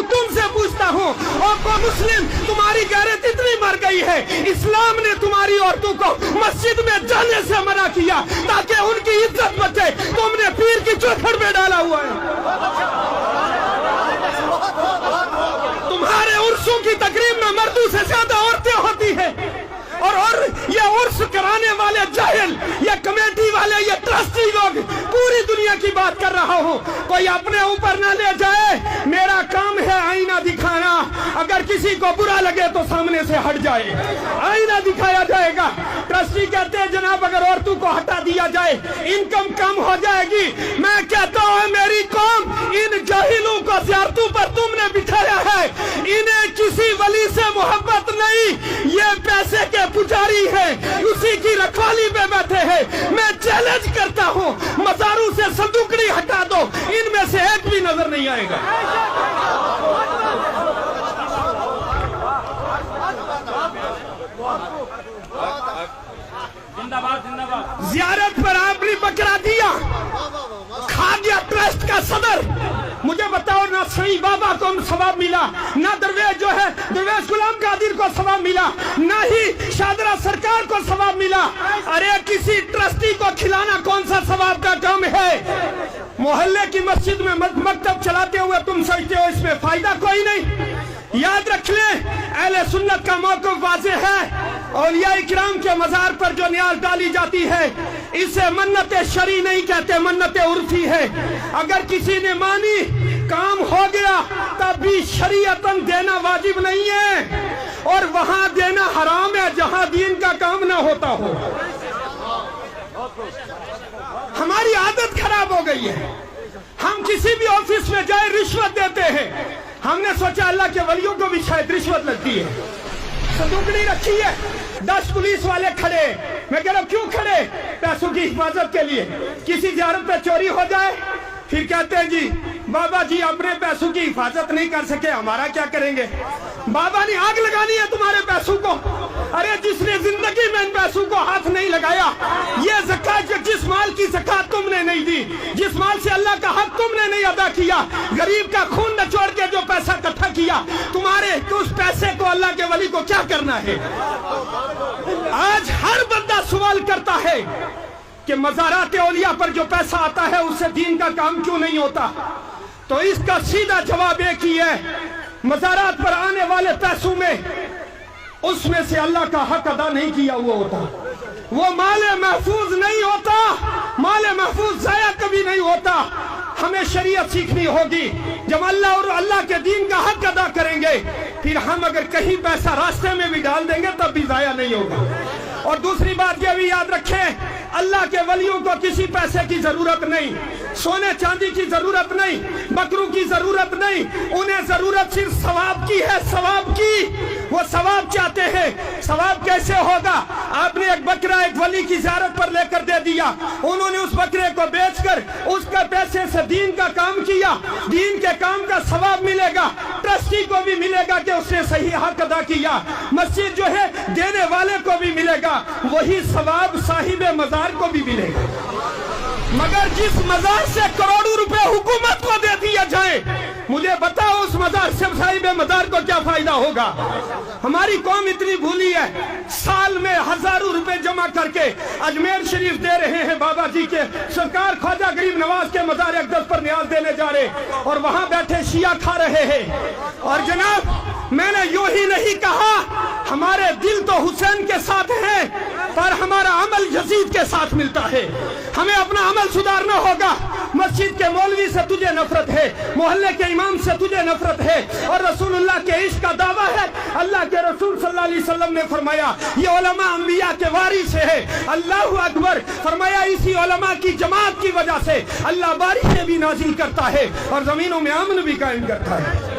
तुमसे पूछता हूँ, और मुस्लिम तुम्हारी गैरत इतनी मर गई है, इस्लाम ने तुम्हारी औरतों को मस्जिद में जाने से मना किया ताकि उनकी इज्जत बचे। तुमने पीर की चौखट में डाला हुआ है। तुम्हारे उर्सों की तकरीब में मर्दों से ज्यादा औरतें होती है, और ये उर्स कराने वाले जाहिल, ये कमेटी वाले, ये ट्रस्टी लोग, पूरी दुनिया की बात कर रहा हूँ, कोई अपने ऊपर ना ले जाए। मेरा काम है आईना दिखाना, अगर किसी को बुरा लगे तो सामने से हट जाए, आईना दिखाया जाएगा। ट्रस्टी कहते हैं जनाब अगर औरतों को हटा दिया जाए इनकम कम हो जाएगी। मैं कहता हूँ मेरी कौम, इन जाहिलों को ज़ियारतों पर तुमने बिठाया है, इन्हें किसी वली से मोहब्बत नहीं, ये पैसे के पुजारी है, उसी की रखवाली में बैठे हैं। मैं चैलेंज करता हूँ मज़ारों से संदूकड़ी हटा दो, इनमें से एक भी नजर नहीं आएगा। जियारत पर आपने बकरा दिया, खादिया ट्रस्ट का सदर, मुझे बताओ ना सही बाबा को सवाब मिला, ना दरवेश जो है दरवेश गुलाम कादिर को सवाब मिला, ना ही शादरा सरकार को सवाब मिला। अरे किसी ट्रस्टी को खिलाना कौन सा सवाब का काम है? मोहल्ले की मस्जिद में मकतब चलाते हुए तुम सोचते हो इसमें फायदा कोई नहीं। याद रख ले, अहले सुन्नत का मौक़िफ़ वाज़ेह है। औलिया इकराम के मज़ार पर जो न्याज डाली जाती है इसे मन्नत शरी नहीं कहते, मन्नत उर्फी है। अगर किसी ने मानी काम हो गया तब भी शरीयतन देना वाजिब नहीं है, और वहां देना हराम है जहां दीन का काम ना होता हो। हमारी आदत खराब हो गई है, हम किसी भी ऑफिस में जाए रिश्वत देते हैं। हमने सोचा अल्लाह के वलियों को भी शायद रिश्वत लगती है। संदूकड़ी रखी है, 10 पुलिस वाले खड़े, मैं कह रहा हूं क्यों खड़े? पैसों की हिफाजत के लिए। किसी ज़ियारत पे चोरी हो जाए फिर कहते हैं जी बाबा जी अपने पैसों की हिफाजत नहीं कर सके, हमारा क्या करेंगे? बाबा ने आग लगानी है तुम्हारे पैसों को। अरे जिसने जिंदगी में इन पैसों को हाथ नहीं लगाया, ये ज़कात, जिस माल की ज़कात तुमने नहीं दी, जिस माल से अल्लाह का हक तुमने नहीं अदा किया, गरीब का खून निचोड़ के जो पैसा इकट्ठा किया, तुम्हारे तो उस पैसे को अल्लाह के वली को क्या करना है? आज हर बंदा सवाल करता है कि मज़ारात औलिया पर जो पैसा आता है उससे दीन का काम क्यों नहीं होता? तो इसका सीधा जवाब एक ही है, मज़ारात पर आने वाले पैसों में उसमें से अल्लाह का हक अदा नहीं किया हुआ होता, वो माले महफूज नहीं होता, माले महफूज ज़ाया कभी नहीं होता। हमें शरीयत सीखनी होगी। जब अल्लाह और अल्लाह के दीन का हक अदा करेंगे फिर हम अगर कहीं पैसा रास्ते में भी डाल देंगे तब भी ज़ाया नहीं होगा। और दूसरी बात यह भी याद रखें, अल्लाह के वलियों को किसी पैसे की जरूरत नहीं, सोने चांदी की जरूरत नहीं, बकरों की जरूरत नहीं, उन्हें जरूरत सिर्फ सवाब की है, सवाब की। वो सवाब चाहते हैं। सवाब कैसे होगा? आपने एक बकरा एक वली की ज़ियारत पर लेकर दे दिया, उन्होंने उस बकरे को बेचकर उसका पैसे से दीन का काम किया, दीन के काम का सवाब मिलेगा, ट्रस्टी को भी मिलेगा कि उसने सही हक अदा किया, मस्जिद जो है देने वाले को भी मिलेगा, वही सवाब साहिब मज़ार को भी मिलेगा। मगर जिस मज़ार से करोड़ों रुपए हुकूमत को दे दिया जाए, मुझे बताओ उस मज़ार से साहिब मज़ार को क्या फायदा होगा? हमारी कौम इतनी भूली है, साल में हजारों रुपए जमा करके अजमेर शरीफ दे रहे हैं बाबा जी के, सरकार ख्वाजा गरीब नवाज के मज़ार अक़दस पर न्याज देने जा रहे, और वहां बैठे शिया खा रहे हैं। और जनाब मैंने यूं ही नहीं कहा, हमारे दिल तो हुसैन के साथ है पर हमारा अमल यजीद के साथ मिलता है। हमें अपना अमल सुधारना होगा। मस्जिद के मौलवी से तुझे नफरत है, मोहल्ले के इमाम से तुझे नफरत है, और रसूलुल्लाह के इश्क का दावा है। अल्लाह के रसूल सल्लल्लाहु अलैहि वसल्लम ने फरमाया ये उलमा अंबिया के वारिस है। अल्लाहु अकबर। फरमाया इसी उलमा की जमात की वजह से अल्लाह बारिशें भी नाजिल करता है और जमीनों में अमन भी कायम करता है।